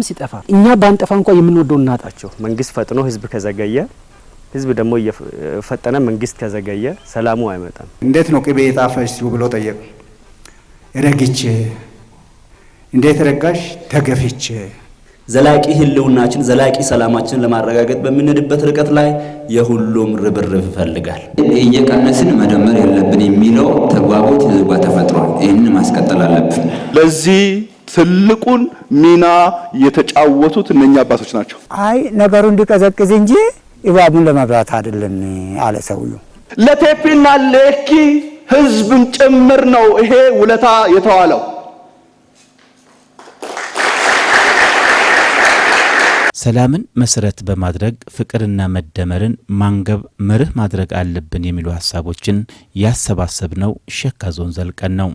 ሲጠፋ እኛ ባንጠፋ እንኳን የምንወደው እናጣቸው መንግስት ፈጥኖ ህዝብ ከዘገየ ህዝብ ደግሞ የፈጠነ መንግስት ከዘገየ ሰላሙ አይመጣም። እንዴት ነው ቅቤ የጣፈሽ ብሎ ጠየቁ። ረግቼ እንዴት ረጋሽ ተገፍቼ ዘላቂ ህልውናችን ዘላቂ ሰላማችን ለማረጋገጥ በሚነድበት ርቀት ላይ የሁሉም ርብርብ ይፈልጋል። እየቀነስን መደመር የለብን የሚለው ተግባቦት ህዝብ ተፈጥሯል። ይሄንን ማስቀጠል አለብን። ለዚህ ትልቁን ሚና የተጫወቱት እነኛ አባቶች ናቸው። አይ ነገሩ እንዲቀዘቅዝ እንጂ ኢባቡን ለመብራት አይደለም አለ ሰውየው። ለቴፒና ለኪ ህዝብም ጭምር ነው ይሄ ውለታ የተዋለው። ሰላምን መሰረት በማድረግ ፍቅርና መደመርን ማንገብ መርህ ማድረግ አለብን የሚሉ ሐሳቦችን ያሰባሰብነው ሸካ ዞን ዘልቀን ነው።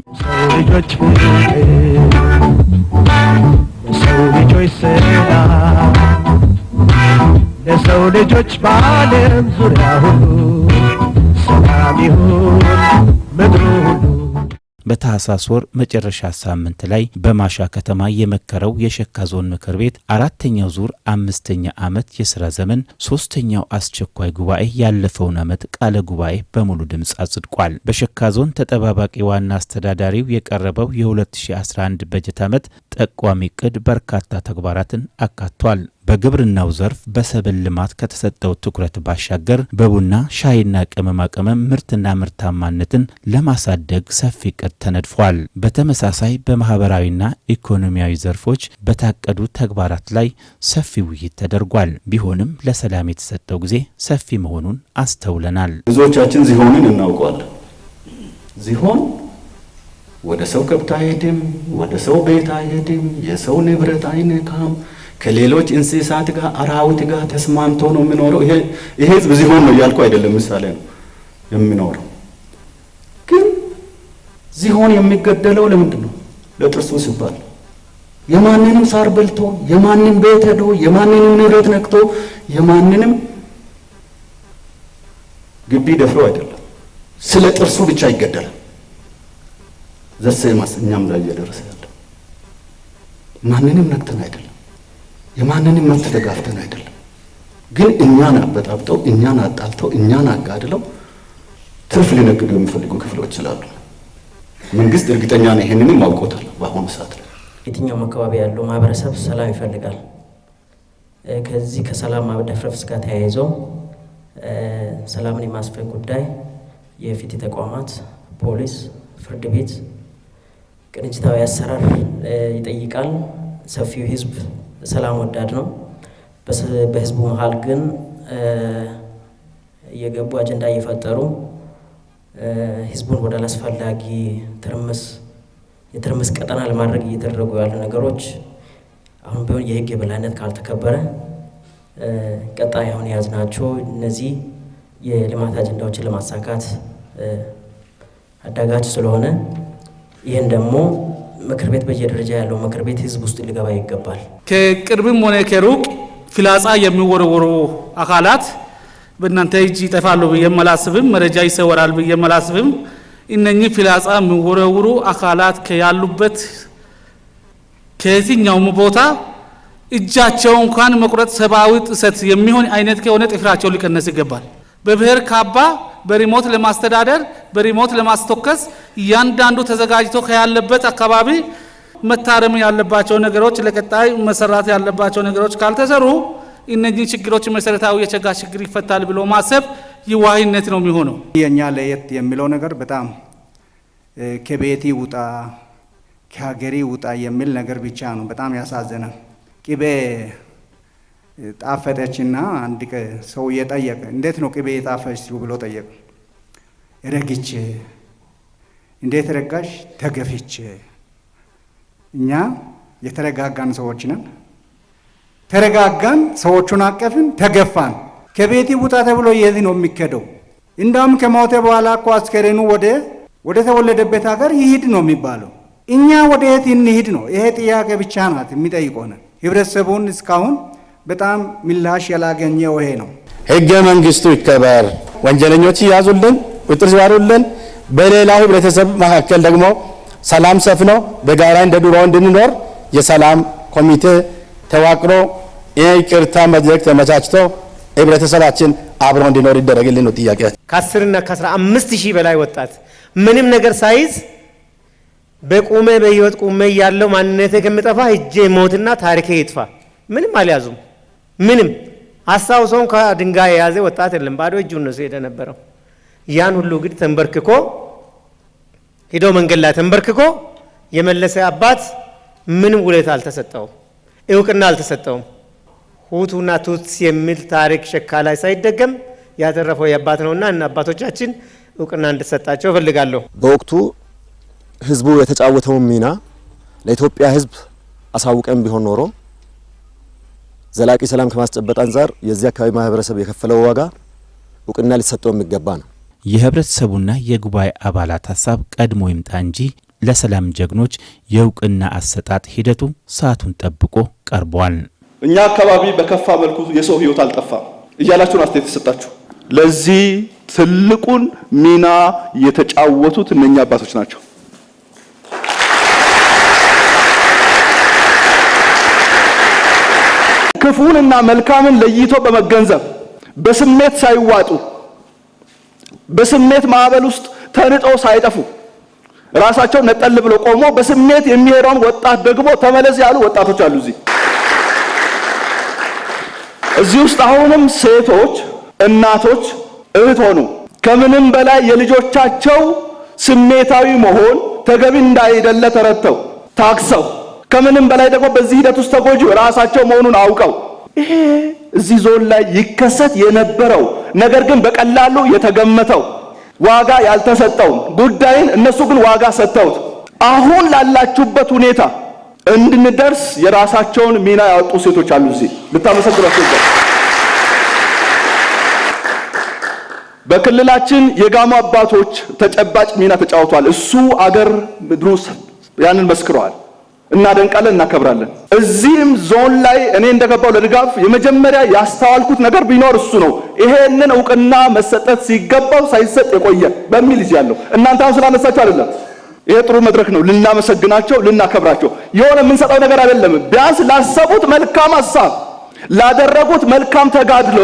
ለሰው ልጆች በዓለም ዙሪያ ሁሉ ሰላም ይሁን ምድሩ ሁሉ። በታህሳስ ወር መጨረሻ ሳምንት ላይ በማሻ ከተማ የመከረው የሸካ ዞን ምክር ቤት አራተኛው ዙር 5ኛ ዓመት የሥራ ዘመን 3ኛው አስቸኳይ ጉባኤ ያለፈውን ዓመት ቃለ ጉባኤ በሙሉ ድምፅ አጽድቋል። በሸካ ዞን ተጠባባቂ ዋና አስተዳዳሪው የቀረበው የ2011 በጀት ዓመት ጠቋሚ ዕቅድ በርካታ ተግባራትን አካቷል። በግብርናው ዘርፍ በሰብል ልማት ከተሰጠው ትኩረት ባሻገር በቡና ሻይና ቅመማ ቅመም ምርትና ምርታማነትን ለማሳደግ ሰፊ ዕቅድ ተነድፏል። በተመሳሳይ በማህበራዊና ኢኮኖሚያዊ ዘርፎች በታቀዱ ተግባራት ላይ ሰፊ ውይይት ተደርጓል። ቢሆንም ለሰላም የተሰጠው ጊዜ ሰፊ መሆኑን አስተውለናል። ብዙዎቻችን ዚሆንን እናውቀዋለን። ዚሆን ወደ ሰው ከብት አይሄድም፣ ወደ ሰው ቤት አይሄድም፣ የሰው ንብረት አይነካም። ከሌሎች እንስሳት ጋር አራዊት ጋር ተስማምቶ ነው የሚኖረው። ይሄ ህዝብ ዚሆን ነው ያልኩ አይደለም፣ ምሳሌ ነው የሚኖረው። ግን ዚሆን የሚገደለው ለምንድን ነው? ለጥርሱ ሲባል የማንንም ሳር በልቶ የማንንም ቤት ሄዶ የማንንም ንብረት ነክቶ የማንንም ግቢ ደፍሮ አይደለም፣ ስለ ጥርሱ ብቻ ይገደላል። ዘሰማስ እኛም ላይ እየደረሰ ያለ ማንንም ነክተን አይደለም፣ የማንንም መብት ተጋፍተን አይደለም። ግን እኛን አበጣብጠው እኛን አጣልተው እኛን አጋድለው ትርፍ ሊነግዱ የሚፈልጉ ክፍሎች ስላሉ መንግስት እርግጠኛ ነው ይሄንንም ማውቆታል። በአሁኑ ሰዓት ላይ የትኛውም አካባቢ ያለው ማህበረሰብ ሰላም ይፈልጋል። ከዚህ ከሰላም ማደፍረስ ጋር ተያይዞ ሰላምን የማስፈን ጉዳይ የፍትህ ተቋማት፣ ፖሊስ፣ ፍርድ ቤት ቅንጅታዊ አሰራር ይጠይቃል። ሰፊው ህዝብ ሰላም ወዳድ ነው። በህዝቡ መሃል ግን የገቡ አጀንዳ እየፈጠሩ ህዝቡን ወደ አላስፈላጊ የትርምስ ቀጠና ለማድረግ እየተደረጉ ያሉ ነገሮች አሁን ቢሆን የህግ የበላይነት ካልተከበረ ቀጣይ አሁን የያዝናቸው እነዚህ የልማት አጀንዳዎችን ለማሳካት አዳጋች ስለሆነ ይህን ደግሞ ምክር ቤት በየደረጃ ያለው ምክር ቤት ህዝብ ውስጥ ሊገባ ይገባል። ከቅርብም ሆነ ከሩቅ ፍላጻ የሚወረወሩ አካላት በእናንተ እጅ ይጠፋሉ ብየመላስብም መረጃ ይሰወራል ብየመላስብም እነኚህ ፍላጻ የሚወረወሩ አካላት ከያሉበት ከየትኛውም ቦታ እጃቸው እንኳን መቁረጥ ሰብአዊ ጥሰት የሚሆን አይነት ከሆነ ጥፍራቸው ሊቀነስ ይገባል። በብሔር ካባ በሪሞት ለማስተዳደር በሪሞት ለማስተከስ እያንዳንዱ ተዘጋጅቶ ከያለበት አካባቢ መታረም ያለባቸው ነገሮች ለቀጣይ መሰራት ያለባቸው ነገሮች ካልተሰሩ እነዚህ ችግሮች መሰረታዊ የቸጋ ችግር ይፈታል ብሎ ማሰብ ይዋህነት ነው የሚሆነው። የኛ ለየት የሚለው ነገር በጣም ከቤቲ ውጣ ከሀገሪ ውጣ የሚል ነገር ብቻ ነው። በጣም ያሳዘናል። ቅቤ ጣፈጠችና አንድ ሰው እየጠየቀ እንዴት ነው ቅቤ ጣፈች ብሎ ጠየቀ። ረግቼ እንዴት ረጋሽ ተገፍቼ። እኛ የተረጋጋን ሰዎች ነን። ተረጋጋን፣ ሰዎቹን አቀፍን፣ ተገፋን። ከቤቲ ውጣ ተብሎ የት ነው የሚከደው? እንዳውም ከሞተ በኋላ እኮ አስከሬኑ ወደ ተወለደበት ሀገር ይሂድ ነው የሚባለው። እኛ ወደ የት እንሂድ ነው? ይሄ ጥያቄ ብቻ ናት የሚጠይቆነ። ህብረተሰቡን እስካሁን በጣም ምላሽ ያላገኘው ይሄ ነው። ህገ መንግስቱ ይከበር፣ ወንጀለኞች ይያዙልን፣ ቁጥጥር ይዋሩልን፣ በሌላው ህብረተሰብ መካከል ደግሞ ሰላም ሰፍኖ በጋራ እንደ ድሮ እንድንኖር የሰላም ኮሚቴ ተዋቅሮ ይቅርታ መድረክ ተመቻችቶ ህብረተሰባችን አብሮ እንዲኖር ይደረግልን ነው ጥያቄ። ከ10 እና ከ15 ሺህ በላይ ወጣት ምንም ነገር ሳይዝ በቁሜ በህይወት ቁሜ ያለው ማንነቴ ከመጠፋ እጄ ሞትና ታሪኬ ይጥፋ። ምንም አልያዙም። ምንም አስታውሰውን ከድንጋይ የያዘ ወጣት የለም። ባዶ እጁን ነው ሲሄድ ነበረው። ያን ሁሉ ግን ተንበርክኮ ሄዶ መንገድ ላይ ተንበርክኮ የመለሰ አባት ምንም ውለታ አልተሰጠውም፣ እውቅና አልተሰጠውም። ሁቱና ቱትስ የሚል ታሪክ ሸካ ላይ ሳይደገም ያተረፈው የአባት ነውና እና አባቶቻችን እውቅና እንድሰጣቸው እፈልጋለሁ። በወቅቱ ህዝቡ የተጫወተው ሚና ለኢትዮጵያ ህዝብ አሳውቀን ቢሆን ኖሮ ዘላቂ ሰላም ከማስጨበጥ አንፃር የዚህ አካባቢ ማህበረሰብ የከፈለው ዋጋ እውቅና ሊሰጠው የሚገባ ነው። የህብረተሰቡና የጉባኤ አባላት ሀሳብ ቀድሞ ይምጣ እንጂ ለሰላም ጀግኖች የእውቅና አሰጣጥ ሂደቱ ሰዓቱን ጠብቆ ቀርቧል። እኛ አካባቢ በከፋ መልኩ የሰው ህይወት አልጠፋም እያላችሁን አስተያየት ተሰጣችሁ። ለዚህ ትልቁን ሚና የተጫወቱት እነኛ አባቶች ናቸው። ክፉንና መልካምን ለይቶ በመገንዘብ በስሜት ሳይዋጡ በስሜት ማዕበል ውስጥ ተንጠው ሳይጠፉ ራሳቸው ነጠል ብለው ቆሞ በስሜት የሚሄደውን ወጣት ደግሞ ተመለስ ያሉ ወጣቶች አሉ። እዚህ ውስጥ አሁንም ሴቶች፣ እናቶች፣ እህት ሆኑ ከምንም በላይ የልጆቻቸው ስሜታዊ መሆን ተገቢ እንዳይደለ ተረድተው ታክሰው ከምንም በላይ ደግሞ በዚህ ሂደት ውስጥ ተጎጂው ራሳቸው መሆኑን አውቀው ይሄ እዚህ ዞን ላይ ይከሰት የነበረው ነገር ግን በቀላሉ የተገመተው ዋጋ ያልተሰጠው ጉዳይን እነሱ ግን ዋጋ ሰጥተውት አሁን ላላችሁበት ሁኔታ እንድንደርስ የራሳቸውን ሚና ያወጡ ሴቶች አሉ። እዚህ ልታመሰግኗቸው ይገባል። በክልላችን የጋሞ አባቶች ተጨባጭ ሚና ተጫውተዋል። እሱ አገር ምድሩ ያንን መስክረዋል። እናደንቃለን፣ እናከብራለን። እዚህም ዞን ላይ እኔ እንደገባው ለድጋፍ የመጀመሪያ ያስተዋልኩት ነገር ቢኖር እሱ ነው። ይሄንን እውቅና መሰጠት ሲገባው ሳይሰጥ የቆየ በሚል ይያለው እናንተ አሁን ስላነሳችሁ አይደለም። ይሄ ጥሩ መድረክ ነው። ልናመሰግናቸው፣ ልናከብራቸው የሆነ የምንሰጠው ነገር አይደለም። ቢያንስ ላሰቡት መልካም ሐሳብ፣ ላደረጉት መልካም ተጋድሎ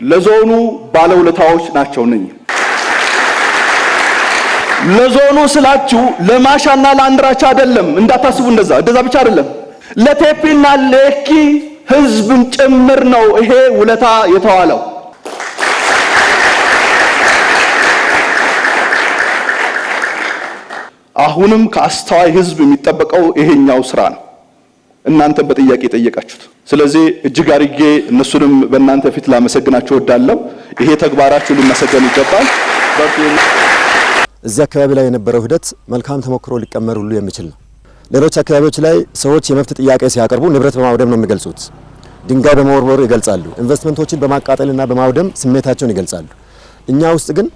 ለዞኑ ባለውለታዎች ናቸው ነኝ። ለዞኑ ስላችሁ ለማሻና ለአንድራቻ አይደለም እንዳታስቡ። እንደዛ ብቻ አይደለም። ለቴፒና ለኪ ህዝብም ጭምር ነው ይሄ ውለታ የተዋለው። አሁንም ከአስተዋይ ህዝብ የሚጠበቀው ይሄኛው ስራ ነው። እናንተ በጥያቄ ጠየቃችሁት። ስለዚህ እጅግ አርጌ እነሱንም በእናንተ ፊት ላመሰግናቸው እወዳለሁ። ይሄ ተግባራችሁ ሊመሰገን ይገባል። እዚህ አካባቢ ላይ የነበረው ሂደት መልካም ተሞክሮ ሊቀመር ሁሉ የሚችል ነው። ሌሎች አካባቢዎች ላይ ሰዎች የመብት ጥያቄ ሲያቀርቡ ንብረት በማውደም ነው የሚገልጹት። ድንጋይ በመወርወር ይገልጻሉ። ኢንቨስትመንቶችን በማቃጠልና በማውደም ስሜታቸውን ይገልጻሉ። እኛ ውስጥ ግን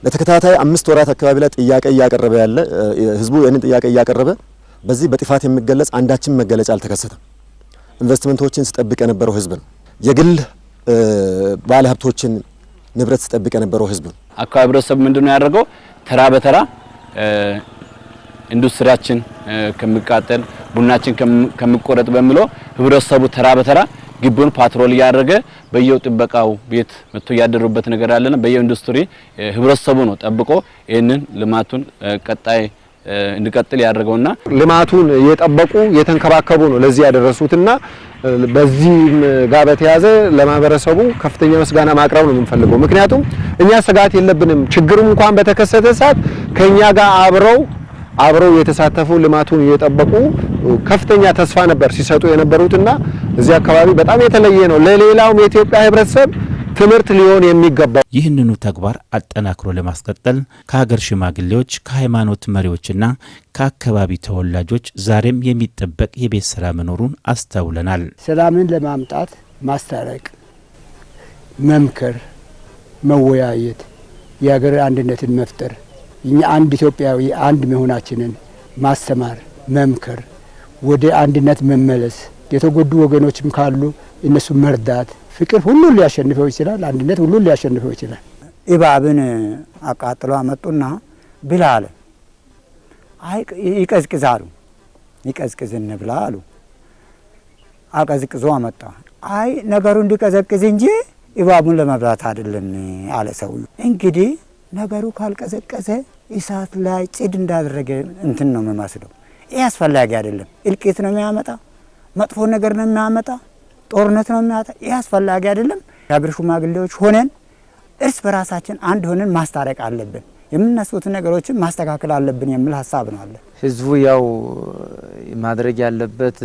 ለተከታታይ 5 ወራት አካባቢ ላይ ጥያቄ እያቀረበ ያለ ህዝቡ የኔን ጥያቄ እያቀረበ በዚህ በጥፋት የሚገለጽ አንዳችም መገለጫ አልተከሰተም። ኢንቨስትመንቶችን ሲጠብቅ የነበረው ህዝብ ነው። የግል ባለ ሀብቶችን ንብረት ሲጠብቅ የነበረው ህዝብ ነው። አካባቢ ህብረተሰብ ምንድነው ያደረገው? ተራ በተራ ኢንዱስትሪያችን ከሚቃጠል ቡናችን ከሚቆረጥ በሚለው ህብረተሰቡ ተራ በተራ ግቡን ፓትሮል ያደረገ በየው ጥበቃው ቤት መጥቶ ያደረበት ነገር አለና በየኢንዱስትሪ ህብረተሰቡ ነው ጠብቆ ይሄንን ልማቱን ቀጣይ እንዲቀጥል ያደረገውና ልማቱን የጠበቁ የተንከባከቡ ነው ለዚህ ያደረሱትና በዚህ ጋር በተያዘ ለማህበረሰቡ ከፍተኛ ምስጋና ማቅረብ ነው የምንፈልገው። ምክንያቱም እኛ ስጋት የለብንም። ችግሩም እንኳን በተከሰተ ሰዓት ከኛ ጋር አብረው የተሳተፉ ልማቱን እየጠበቁ ከፍተኛ ተስፋ ነበር ሲሰጡ የነበሩትና እዚህ አካባቢ በጣም የተለየ ነው። ለሌላውም የኢትዮጵያ ህብረተሰብ ትምህርት ሊሆን የሚገባው ይህንኑ ተግባር አጠናክሮ ለማስቀጠል ከሀገር ሽማግሌዎች፣ ከሃይማኖት መሪዎችና ከአካባቢ ተወላጆች ዛሬም የሚጠበቅ የቤት ስራ መኖሩን አስተውለናል። ሰላምን ለማምጣት ማስታረቅ፣ መምከር፣ መወያየት፣ የሀገር አንድነትን መፍጠር፣ እኛ አንድ ኢትዮጵያዊ አንድ መሆናችንን ማስተማር፣ መምከር፣ ወደ አንድነት መመለስ፣ የተጎዱ ወገኖችም ካሉ እነሱ መርዳት፣ ፍቅር ሁሉን ሊያሸንፈው ይችላል። አንድነት ሁሉን ሊያሸንፈው ይችላል። እባብን አቃጥሎ አመጡና ብላ አለ። አይ ይቀዝቅዛሉ፣ ይቀዝቅዝ እንብላ አሉ። አቀዝቅዞ አመጣ። አይ ነገሩ እንዲቀዘቅዝ እንጂ እባቡን ለመብላት አይደለም አለ ሰውዬው። እንግዲህ ነገሩ ካልቀዘቀዘ እሳት ላይ ጽድ እንዳደረገ እንትን ነው የሚመስለው። ይህ አስፈላጊ አይደለም። እልቂት ነው የሚያመጣ፣ መጥፎ ነገር ነው የሚያመጣ፣ ጦርነት ነው የሚያመጣ። ይህ አስፈላጊ አይደለም። የሀገር ሽማግሌዎች ሆነን እርስ በራሳችን አንድ ሆነን ማስታረቅ አለብን። የምናስቡት ነገሮችን ማስተካከል አለብን የሚል ሀሳብ ነው አለ። ህዝቡ ያው ማድረግ ያለበት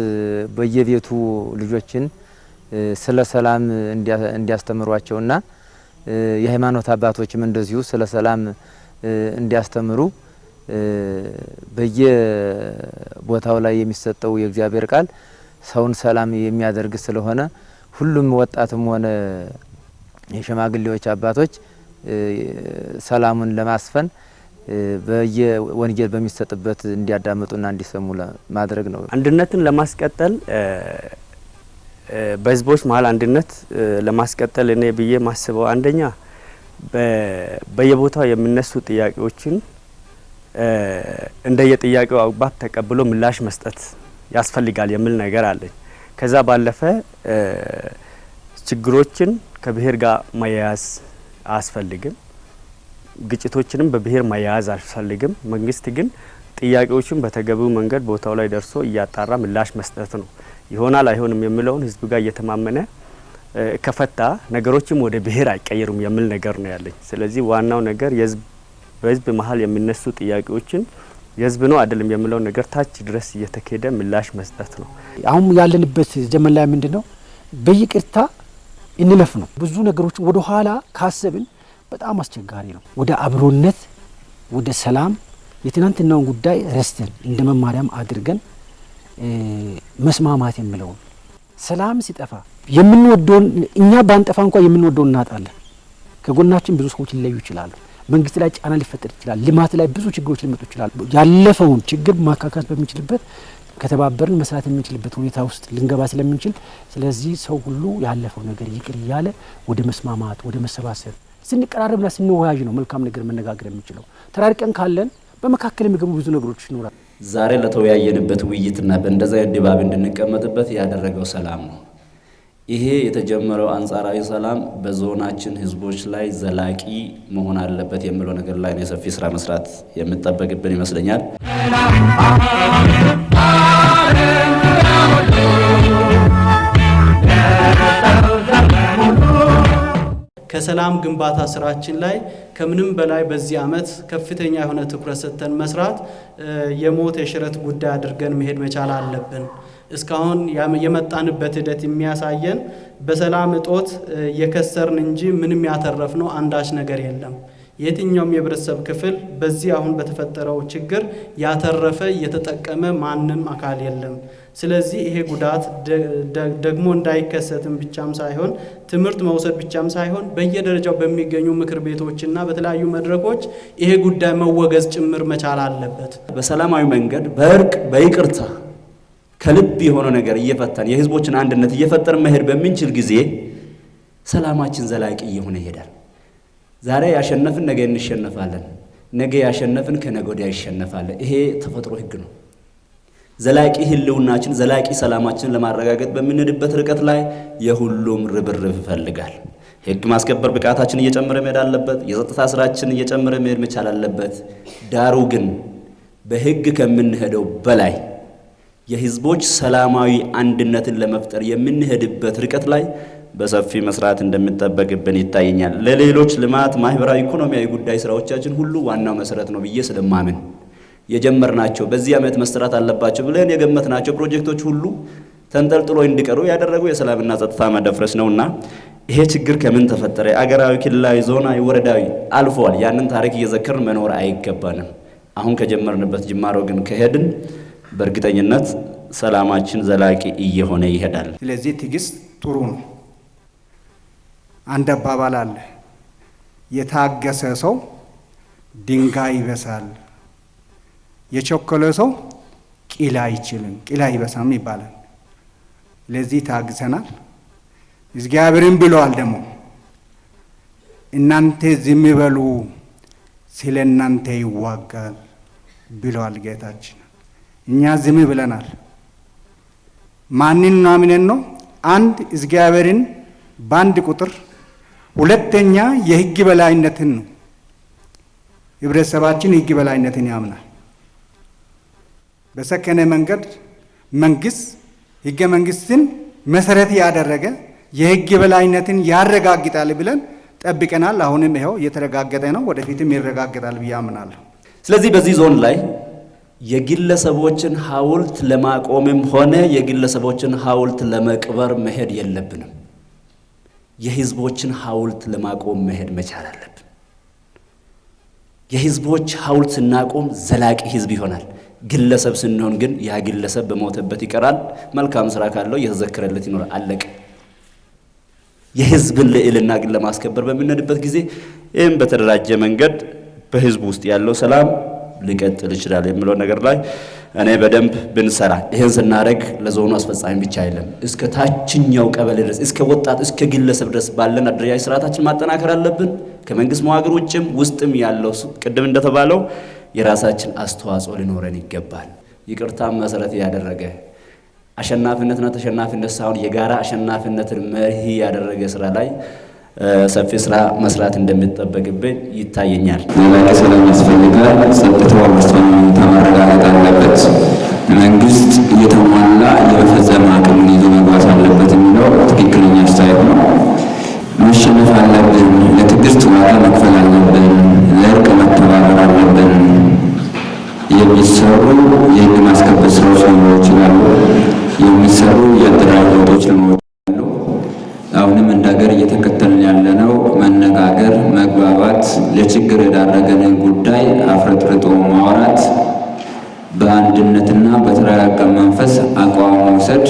በየቤቱ ልጆችን ስለ ሰላም እንዲያስተምሯቸውና የሃይማኖት አባቶችም እንደዚሁ ስለ ሰላም እንዲያስተምሩ በየቦታው ላይ የሚሰጠው የእግዚአብሔር ቃል ሰውን ሰላም የሚያደርግ ስለሆነ ሁሉም ወጣትም ሆነ የሽማግሌዎች አባቶች ሰላሙን ለማስፈን በየወንጌል በሚሰጥበት እንዲያዳምጡና እንዲሰሙ ማድረግ ነው። አንድነትን ለማስቀጠል በህዝቦች መሀል አንድነት ለማስቀጠል እኔ ብዬ ማስበው አንደኛ በየቦታው የሚነሱ ጥያቄዎችን እንደየጥያቄው አግባብ ተቀብሎ ምላሽ መስጠት ያስፈልጋል የሚል ነገር አለኝ። ከዛ ባለፈ ችግሮችን ከብሔር ጋር ማያያዝ አያስፈልግም። ግጭቶችንም በብሔር ማያያዝ አያስፈልግም። መንግስት ግን ጥያቄዎችን በተገቢው መንገድ ቦታው ላይ ደርሶ እያጣራ ምላሽ መስጠት ነው። ይሆናል አይሆንም የሚለውን ህዝብ ጋር እየተማመነ ከፈታ ነገሮችም ወደ ብሔር አይቀየሩም የሚል ነገር ነው ያለኝ። ስለዚህ ዋናው ነገር በህዝብ መሀል የሚነሱ ጥያቄዎችን የህዝብ ነው አይደለም የሚለው ነገር ታች ድረስ እየተከደ ምላሽ መስጠት ነው። አሁን ያለንበት ዘመን ላይ ምንድነው በይቅርታ እንለፍ ነው። ብዙ ነገሮችን ወደ ኋላ ካሰብን በጣም አስቸጋሪ ነው። ወደ አብሮነት፣ ወደ ሰላም የትናንትናውን ጉዳይ ረስተን እንደ መማሪያም አድርገን መስማማት የሚለው ሰላም ሲጠፋ የምንወደውን እኛ ባንጠፋ እንኳን የምንወደውን እናጣለን። ከጎናችን ብዙ ሰዎች ሊለዩ ይችላሉ። መንግስት ላይ ጫና ሊፈጠር ይችላል። ልማት ላይ ብዙ ችግሮች ሊመጡ ይችላሉ። ያለፈውን ችግር ማካካስ በሚችልበት ከተባበርን መስራት የምንችልበት ሁኔታ ውስጥ ልንገባ ስለምንችል ስለዚህ ሰው ሁሉ ያለፈው ነገር ይቅር እያለ ወደ መስማማት ወደ መሰባሰብ ስንቀራረብና ስንወያይ ነው መልካም ነገር መነጋገር የምንችለው። ተራርቀን ካለን በመካከል የሚገቡ ብዙ ነገሮች ይኖራል። ዛሬ ለተወያየንበት ውይይትና በእንደዛ ድባብ እንድንቀመጥበት ያደረገው ሰላም ነው። ይሄ የተጀመረው አንጻራዊ ሰላም በዞናችን ህዝቦች ላይ ዘላቂ መሆን አለበት የሚለው ነገር ላይ ነው የሰፊ ስራ መስራት የሚጠበቅብን ይመስለኛል። ከሰላም ግንባታ ስራችን ላይ ከምንም በላይ በዚህ አመት ከፍተኛ የሆነ ትኩረት ሰጥተን መስራት የሞት የሽረት ጉዳይ አድርገን መሄድ መቻል አለብን። እስካሁን የመጣንበት ሂደት የሚያሳየን በሰላም እጦት የከሰርን እንጂ ምንም ያተረፍነው አንዳች ነገር የለም። የትኛውም የህብረተሰብ ክፍል በዚህ አሁን በተፈጠረው ችግር ያተረፈ የተጠቀመ ማንም አካል የለም። ስለዚህ ይሄ ጉዳት ደግሞ እንዳይከሰትም ብቻም ሳይሆን ትምህርት መውሰድ ብቻም ሳይሆን በየደረጃው በሚገኙ ምክር ቤቶችና በተለያዩ መድረኮች ይሄ ጉዳይ መወገዝ ጭምር መቻል አለበት። በሰላማዊ መንገድ በእርቅ በይቅርታ ከልብ የሆነ ነገር እየፈታን የህዝቦችን አንድነት እየፈጠርን መሄድ በሚንችል ጊዜ ሰላማችን ዘላቂ እየሆነ ይሄዳል። ዛሬ ያሸነፍን ነገ እንሸነፋለን፣ ነገ ያሸነፍን ከነገ ወዲያ ይሸነፋል። ይሄ ተፈጥሮ ህግ ነው። ዘላቂ ህልውናችን ዘላቂ ሰላማችን ለማረጋገጥ በምንሄድበት ርቀት ላይ የሁሉም ርብርብ ይፈልጋል። ህግ ማስከበር ብቃታችን እየጨመረ መሄድ አለበት። የጸጥታ ስራችን እየጨመረ መሄድ መቻል አለበት። ዳሩ ግን በህግ ከምንሄደው በላይ የህዝቦች ሰላማዊ አንድነትን ለመፍጠር የምንሄድበት ርቀት ላይ በሰፊ መስራት እንደሚጠበቅብን ይታየኛል። ለሌሎች ልማት፣ ማህበራዊ፣ ኢኮኖሚያዊ ጉዳይ ስራዎቻችን ሁሉ ዋናው መሰረት ነው ብዬ ስለማምን የጀመርናቸው በዚህ ዓመት መሰራት አለባቸው ብለን የገመትናቸው ፕሮጀክቶች ሁሉ ተንጠልጥሎ እንዲቀሩ ያደረጉ የሰላምና ጸጥታ መደፍረስ ነውና ይሄ ችግር ከምን ተፈጠረ? አገራዊ፣ ክልላዊ፣ ዞናዊ፣ ወረዳዊ አልፏል። ያንን ታሪክ እየዘከርን መኖር አይገባንም። አሁን ከጀመርንበት ጅማሮ ግን ከሄድን በእርግጠኝነት ሰላማችን ዘላቂ እየሆነ ይሄዳል። ስለዚህ ትዕግስት ጥሩ ነው። አንድ አባባል አለ፣ የታገሰ ሰው ድንጋይ ይበሳል፣ የቸኮለ ሰው ቂል አይችልም፣ ቂል አይበሳም ይባላል። ለዚህ ታግሰናል። እግዚአብሔርም ብለዋል ደግሞ እናንተ ዝም በሉ ስለ እናንተ ይዋጋል ብለዋል ጌታችን። እኛ ዝም ብለናል። ማንና ምንን ነው? አንድ እግዚአብሔርን በአንድ ቁጥር፣ ሁለተኛ የህግ በላይነትን ነው። ህብረተሰባችን ህግ በላይነትን ያምናል። በሰከነ መንገድ መንግስት ህገ መንግስትን መሰረት ያደረገ የህግ በላይነትን ያረጋግጣል ብለን ጠብቀናል። አሁንም ይኸው እየተረጋገጠ ነው፣ ወደፊትም ይረጋገጣል ብዬ አምናለሁ። ስለዚህ በዚህ ዞን ላይ የግለሰቦችን ሐውልት ለማቆምም ሆነ የግለሰቦችን ሐውልት ለመቅበር መሄድ የለብንም። የህዝቦችን ሐውልት ለማቆም መሄድ መቻል አለብን። የህዝቦች ሐውልት ስናቆም ዘላቂ ህዝብ ይሆናል። ግለሰብ ስንሆን ግን ያ ግለሰብ በሞተበት ይቀራል። መልካም ስራ ካለው እየተዘከረለት ይኖራል። አለቀ። የህዝብን ልዕልና ግን ለማስከበር በምንሄድበት ጊዜ ይህም በተደራጀ መንገድ በህዝብ ውስጥ ያለው ሰላም ሊቀጥል ይችላል የሚለው ነገር ላይ እኔ በደንብ ብንሰራ፣ ይሄን ስናደርግ ለዞኑ አስፈጻሚ ብቻ አይደለም፣ እስከ ታችኛው ቀበሌ ድረስ እስከ ወጣት እስከ ግለሰብ ድረስ ባለን አደረጃጀት ስርዓታችን ማጠናከር አለብን። ከመንግስት መዋቅር ውጭም ውስጥም ያለው ቅድም እንደተባለው የራሳችን አስተዋጽኦ ሊኖረን ይገባል። ይቅርታን መሰረት ያደረገ አሸናፊነትና ተሸናፊነት ሳይሆን የጋራ አሸናፊነትን መርህ ያደረገ ስራ ላይ ሰፊ ስራ መስራት እንደሚጠበቅብን ይታየኛል። ዘላቂ ሰላም ያስፈልጋል። ጸጥታው በአስተማማኝ ሁኔታ መረጋገጥ አለበት። መንግስት እየተሟላ የመፈጸም አቅምን ይዞ መግባት አለበት የሚለው ትክክለኛ አስተያየት ነው። መሸነፍ አለብን። ለትዕግስት ዋጋ መክፈል አለብን። ለእርቅ መተባበር አለብን። የሚሰሩ የህግ ማስከበር ስራዎች ሊኖሩ ይችላሉ። የሚሰሩ የአደራጅ ለውጦች ሊኖሩ ይችላሉ። አሁንም እንደ ሀገር እየተከተልን ያለነው መነጋገር፣ መግባባት፣ ለችግር የዳረገንን ጉዳይ አፍረጥርጦ ማውራት፣ በአንድነትና በተረጋጋ መንፈስ አቋም መውሰድ፣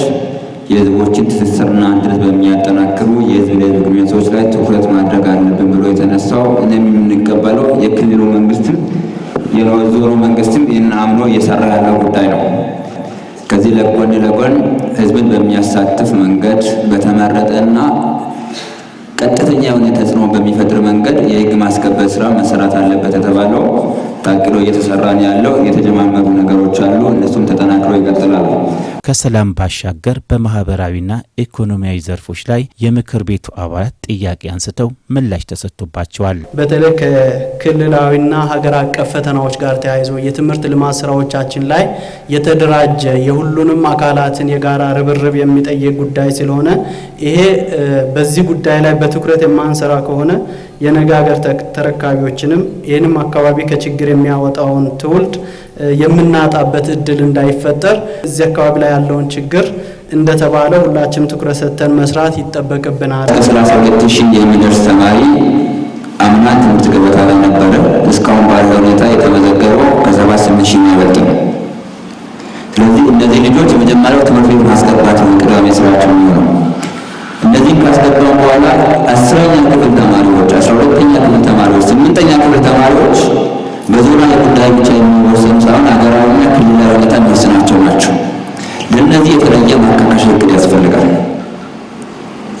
የህዝቦችን ትስስርና አንድነት በሚያጠናክሩ የህዝብ ለህዝብ ግንኙነቶች ላይ ትኩረት ማድረግ አለብን ብሎ የተነሳው እኔም የምንቀበለው የክልሉ መንግስትም የዞኑ መንግስትም ይህን አምኖ እየሰራ ያለው ጉዳይ ነው። ከዚህ ለጎን ለጎን ህዝብን በሚያሳትፍ መንገድ በተመረጠና ቀጥተኛ የሆነ ተጽዕኖ በሚፈጥር መንገድ የህግ ማስከበር ስራ መሰራት አለበት የተባለው ታቅዶ እየተሰራ ነው ያለው። የተጀማመሩ ነገሮች አሉ፣ እነሱም ተጠናክረው ይቀጥላሉ። ከሰላም ባሻገር በማህበራዊና ኢኮኖሚያዊ ዘርፎች ላይ የምክር ቤቱ አባላት ጥያቄ አንስተው ምላሽ ተሰጥቶባቸዋል። በተለይ ከክልላዊና ሀገር አቀፍ ፈተናዎች ጋር ተያይዞ የትምህርት ልማት ስራዎቻችን ላይ የተደራጀ የሁሉንም አካላትን የጋራ ርብርብ የሚጠይቅ ጉዳይ ስለሆነ ይሄ በዚህ ጉዳይ ላይ በትኩረት የማንሰራ ከሆነ የነገ ሀገር ተረካቢዎችንም ይህንም አካባቢ ከችግር የሚያወጣውን ትውልድ የምናጣበት እድል እንዳይፈጠር እዚህ አካባቢ ላይ ያለውን ችግር እንደተባለው ሁላችንም ትኩረት ሰጥተን መስራት ይጠበቅብናል። ከ32 ሺህ የሚደርስ ተማሪ አምና ትምህርት ገበታ ላይ ነበረ። እስካሁን ባለው ሁኔታ የተመዘገበው ከ78 ሺህ የሚበልጥ ነው። ስለዚህ እነዚህ ልጆች የመጀመሪያው ትምህርት ቤት ማስገባት ነው ቅዳሜ ስራቸው የሚሆነው። እነዚህም ካስገባን በኋላ 10ኛ ክፍል ተማሪዎች፣ 12ኛ ክፍል ተማሪዎች፣ 8ኛ ክፍል ተማሪዎች በዞናዊ ጉዳይ ብቻ የሚወሰኑ ሳይሆን ሀገራዊና ክልላዊ ሁኔታ የሚወስናቸው ናቸው። ለእነዚህ የተለየ ማካካሻ እቅድ ያስፈልጋል።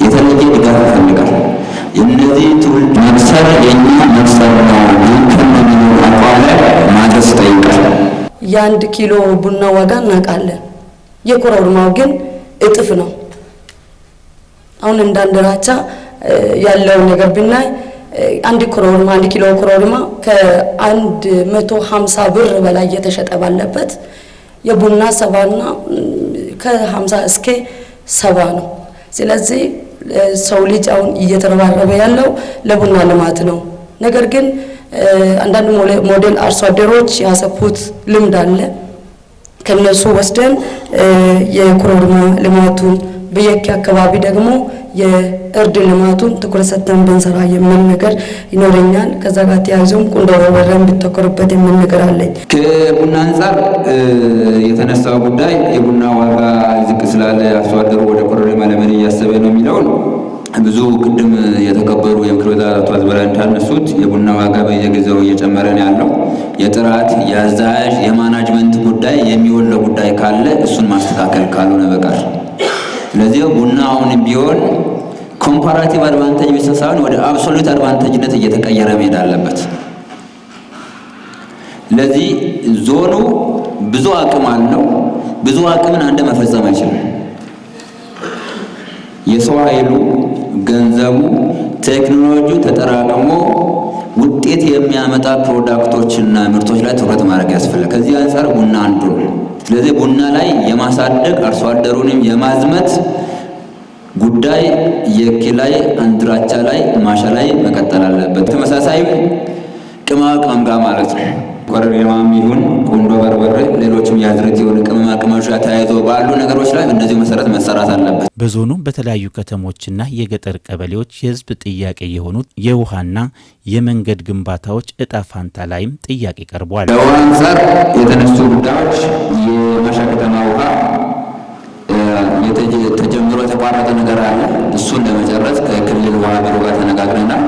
የተለየ ድጋፍ ይፈልጋል። የእነዚህ ትውልድ መብሰር የእኛ መብሰር ነው ከሚለው አቋም ላይ ማድረስ ይጠይቃል። የ1 ኪሎ ቡና ዋጋ እናውቃለን። የኮረሪማው ግን እጥፍ ነው። አሁን እንዳንደራቻ ያለው ነገር ብናይ 1 ኪሎ ኮረሪማ ከ150 ብር በላይ እየተሸጠ ባለበት የቡና 70ና ከ50 እስከ 70 ነው። ስለዚህ ሰው ልጅ አሁን እየተረባረበ ያለው ለቡና ልማት ነው። ነገር ግን አንዳንድ ሞዴል አርሶ አደሮች ያሰፉት ልምድ አለ። ከነሱ ወስደን የኮረሪማ ልማቱን በየካ አካባቢ ደግሞ የእርድ ልማቱን ትኩረት ሰጥተን ብንሰራ የሚል ነገር ይኖረኛል። ከዛ ጋር ተያይዞም ቁንዶ በርበሬን ቢተኮርበት የሚል ነገር አለኝ። ከቡና አንጻር የተነሳው ጉዳይ የቡና ዋጋ ዝቅ ስላለ አርሶ አደሩ ወደ ኮረሪማ ለምን እያሰበ ነው የሚለውን ብዙ ቅድም የተከበሩ የምክር ቤት አባላት አዝበራ እንዳነሱት የቡና ዋጋ በየጊዜው እየጨመረ ነው ያለው። የጥራት የአዛዥ የማናጅመንት ጉዳይ የሚወለው ጉዳይ ካለ እሱን ማስተካከል ካልሆነ በቀር ስለዚህ ቡና አሁን ቢሆን ኮምፓራቲቭ አድቫንቴጅ ብቻ ሳይሆን ወደ አብሶሉት አድቫንቴጅነት እየተቀየረ መሄድ አለበት። ለዚህ ዞኑ ብዙ አቅም አለው። ብዙ አቅምን አንድ መፈጸም አይችልም። የሰው ኃይሉ፣ ገንዘቡ፣ ቴክኖሎጂው ተጠራቅሞ ውጤት የሚያመጣ ፕሮዳክቶችና ምርቶች ላይ ትኩረት ማድረግ ያስፈልጋል። ከዚህ አንጻር ቡና አንዱ ነው። ስለዚህ ቡና ላይ የማሳደግ አርሶ አደሩንም የማዝመት ጉዳይ የኪ ላይ፣ አንድራቻ ላይ፣ ማሻ ላይ መቀጠል አለበት። ተመሳሳይ ቅመማ ቅመም ጋር ማለት ነው። ኮረሪማም ይሁን ቁንዶ በርበሬ፣ ሌሎችም የአዝርዕት የሆኑ ቅመማ ቅመሞች ጋር ተያይዞ ባሉ ነገሮች ላይ በእነዚህ መሰረት መሰራት አለበት። በዞኑ በተለያዩ ከተሞችና የገጠር ቀበሌዎች የህዝብ ጥያቄ የሆኑት የውሃና የመንገድ ግንባታዎች እጣ ፋንታ ላይም ጥያቄ ቀርቧል። ከውሃ አንጻር የተነሱ ጉዳዮች የማሻ ከተማ ውሃ ተጀምሮ የተቋረጠ ነገር አለ። እሱን ለመጨረስ ከክልል ውሃ ቢሮ ጋር ተነጋግረናል።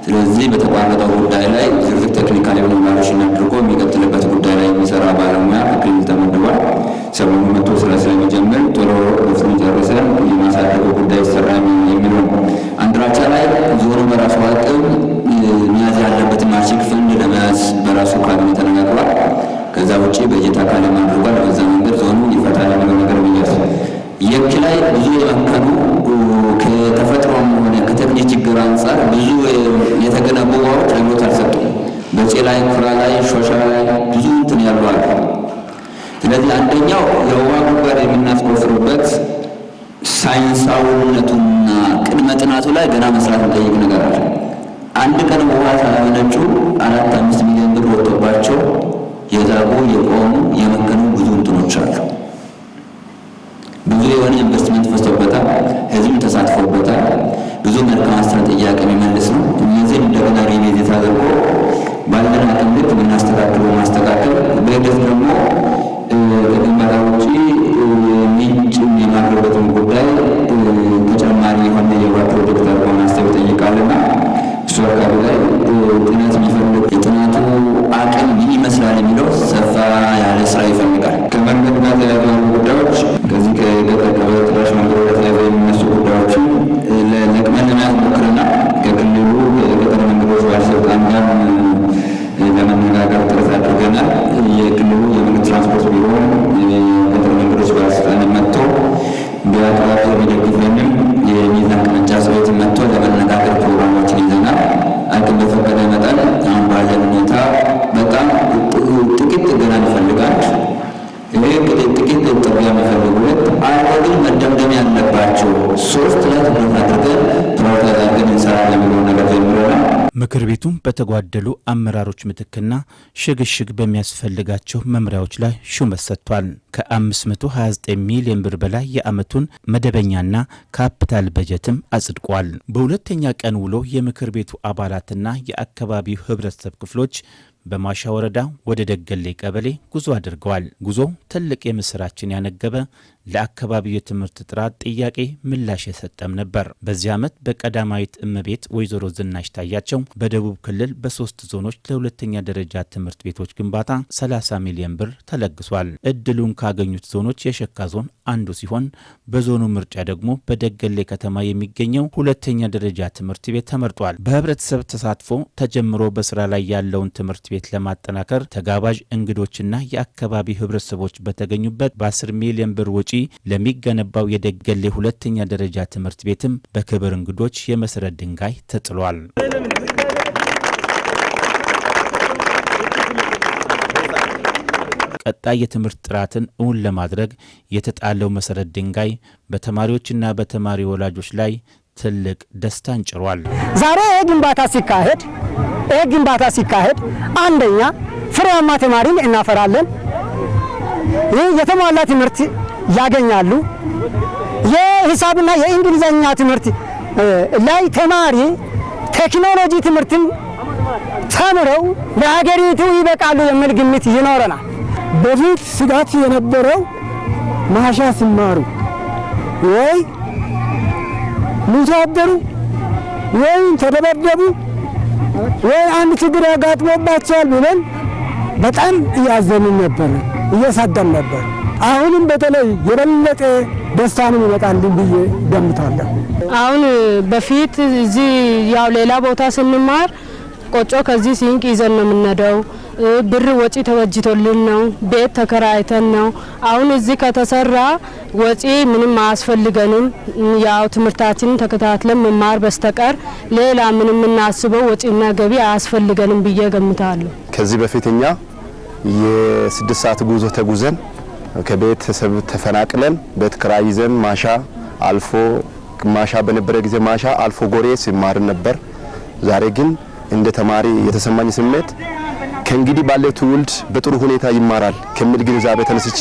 ስለዚህ በተቋረጠው ጉዳይ ላይ ዝርዝር ቴክኒካል የሆነ ማሽን አድርጎ የሚቀጥልበት ጉዳይ ላይ የሚሰራ ባለሙያ ከክልል ተመድቧል። ሰሞኑ መጥቶ ስራ ስለሚጀምር ቶሎ እሱን ጨርሰን የማሳደገው ጉዳይ ይሰራ የሚለው አንድራቻ ላይ ዞኑ በራሱ አቅም መያዝ ያለበትን ማርሺክ ፈንድ ለመያዝ በራሱ ካቢኔ ተነጋግሯል። ከዛ ውጭ በጀት አካል አድርጓል። በዛ መንገድ ዞኑ ይፈታል የሚለው ነገር ብያስ የኪ ላይ ብዙ የመከኑ ከተፈጥሮም ሆነ ከቴክኒክ ችግር አንጻር ብዙ የተገነቡ ውሃዎች አግሎት አልሰጡም። በጭ ላይ፣ ኩራ ላይ፣ ሾሻ ላይ ብዙ እንትን ያሉ አሉ። ስለዚህ አንደኛው የውሃ ጉድጓድ የምናስቆፍርበት ሳይንሳዊነቱና ቅድመ ጥናቱ ላይ ገና መስራት እንጠይቅ ነገር አለ። አንድ ቀን ውሃ ሳያመነጩ 4-5 ሚሊዮን ብር ወጥቶባቸው የዛጉ የቆሙ የመከኑ ብዙ እንትኖች አሉ። ብዙ የሆነ ኢንቨስትመንት ፈሶበታል። ህዝብ ተሳትፎበታል። ብዙ መልካም አስተዳደር ጥያቄ የሚመልስ ነው። እነዚህ እንደገና ሪቪዚት አድርጎ ባለን አቅም ልክ የምናስተካክለው ማስተካከል፣ በሂደት ደግሞ ከግንባታ ውጪ ምንጭ የማድረግበትን ጉዳይ ተጨማሪ የሆነ የውሃ ፕሮጀክት አድርጎ ማሰብ ይጠይቃልና እሱ አካባቢ ላይ ጥናት የሚፈልግ የጥናቱ አቅም ምን ይመስላል የሚለው ሰፋ ያለ ስራ ይፈልጋል። ከመንገድ ጋር ተያይዞ ያሉ ጉዳዮች ከዚህ ከገጠር ቀበሌ ትራሽ መንገድ ጋር ተያይዞ የሚነሱ ጉዳዮችን ለቅመን ለመያዝ ሞክረናል። ከክልሉ የገጠር መንገዶች ባለስልጣን ጋር ለመነጋገር ጥረት አድርገናል። የክልሉ የመንገድ ትራንስፖርት ቢሮ የገጠር መንገዶች ባለስልጣን መጥቶ በአካባቢ የሚደግፈንም የሚዛን ቅርንጫ ሰዎች መጥቶ ለመነጋገር ፕሮግራሞችን ይዘናል። አቅም በፈቀደ መጠን አሁን ባለን ሁኔታ በጣም ጥቂት ጥገና ይፈልጋል። ይሄ እንግዲህ ጥቂት ጥገና የሚፈልጉት አልፎ ግን መደምደም ያለባቸው 3 ላይ ትኩረት አድርገን ፕሮግራም አድርገን እንሰራለን የሚለው ነገር ጀምረናል። ምክር ቤቱም በተጓደሉ አመራሮች ምትክና ሽግሽግ በሚያስፈልጋቸው መምሪያዎች ላይ ሹመት ሰጥቷል። ከ529 ሚሊዮን ብር በላይ የዓመቱን መደበኛና ካፒታል በጀትም አጽድቋል። በሁለተኛ ቀን ውሎ የምክር ቤቱ አባላትና የአካባቢው ህብረተሰብ ክፍሎች በማሻ ወረዳ ወደ ደገሌ ቀበሌ ጉዞ አድርገዋል። ጉዞው ትልቅ የምስራችን ያነገበ ለአካባቢው የትምህርት ጥራት ጥያቄ ምላሽ የሰጠም ነበር። በዚህ ዓመት በቀዳማዊት እመቤት ወይዘሮ ዝናሽ ታያቸው በደቡብ ክልል በ3 ዞኖች ለሁለተኛ ደረጃ ትምህርት ቤቶች ግንባታ 30 ሚሊዮን ብር ተለግሷል። እድሉን ካገኙት ዞኖች የሸካ ዞን አንዱ ሲሆን በዞኑ ምርጫ ደግሞ በደገሌ ከተማ የሚገኘው ሁለተኛ ደረጃ ትምህርት ቤት ተመርጧል። በህብረተሰብ ተሳትፎ ተጀምሮ በስራ ላይ ያለውን ትምህርት ቤት ለማጠናከር ተጋባዥ እንግዶችና የአካባቢ ህብረተሰቦች በተገኙበት በ10 ሚሊዮን ብር ወጪ ለሚገነባው የደገሌ ሁለተኛ ደረጃ ትምህርት ቤትም በክብር እንግዶች የመሰረት ድንጋይ ተጥሏል። ቀጣይ የትምህርት ጥራትን እውን ለማድረግ የተጣለው መሰረት ድንጋይ በተማሪዎችና በተማሪ ወላጆች ላይ ትልቅ ደስታን ጭሯል። ዛሬ ይህ ግንባታ ሲካሄድ አንደኛ ፍሬያማ ተማሪን እናፈራለን። ይህ የተሟላ ትምህርት ያገኛሉ። የሂሳብና የእንግሊዘኛ ትምህርት ላይ ተማሪ ቴክኖሎጂ ትምህርትን ተምረው ለሀገሪቱ ይበቃሉ የሚል ግምት ይኖረናል። በፊት ስጋት የነበረው ማሻ ሲማሩ ወይ ሙቶ አደሩ ወይ ተደበደቡ ወይ አንድ ችግር ያጋጥሞባቸዋል ብለን በጣም እያዘንን ነበር፣ እየሳደን ነበር። አሁንም በተለይ የበለጠ ደስታንም ይመጣል ብዬ ገምታለሁ። አሁን በፊት እዚህ ያው ሌላ ቦታ ስንማር ቆጮ ከዚህ ሲንቅ ይዘን ነው የምንሄደው። ብር ወጪ ተበጅቶልን ነው። ቤት ተከራይተን ነው። አሁን እዚህ ከተሰራ ወጪ ምንም አያስፈልገንም። ያው ትምህርታችንን ተከታትለን መማር በስተቀር ሌላ ምንም እናስበው ወጪና ገቢ አያስፈልገንም ብዬ ገምታለሁ። ከዚህ በፊትኛ የ6 ሰዓት ጉዞ ተጉዘን ከቤተሰብ ተፈናቅለን ቤት ክራይ ይዘን ማሻ አልፎ ማሻ በነበረ ጊዜ ማሻ አልፎ ጎሬ ሲማር ነበር። ዛሬ ግን እንደ ተማሪ የተሰማኝ ስሜት ከእንግዲህ ባለው ትውልድ በጥሩ ሁኔታ ይማራል ከሚል ግንዛቤ ተነስቼ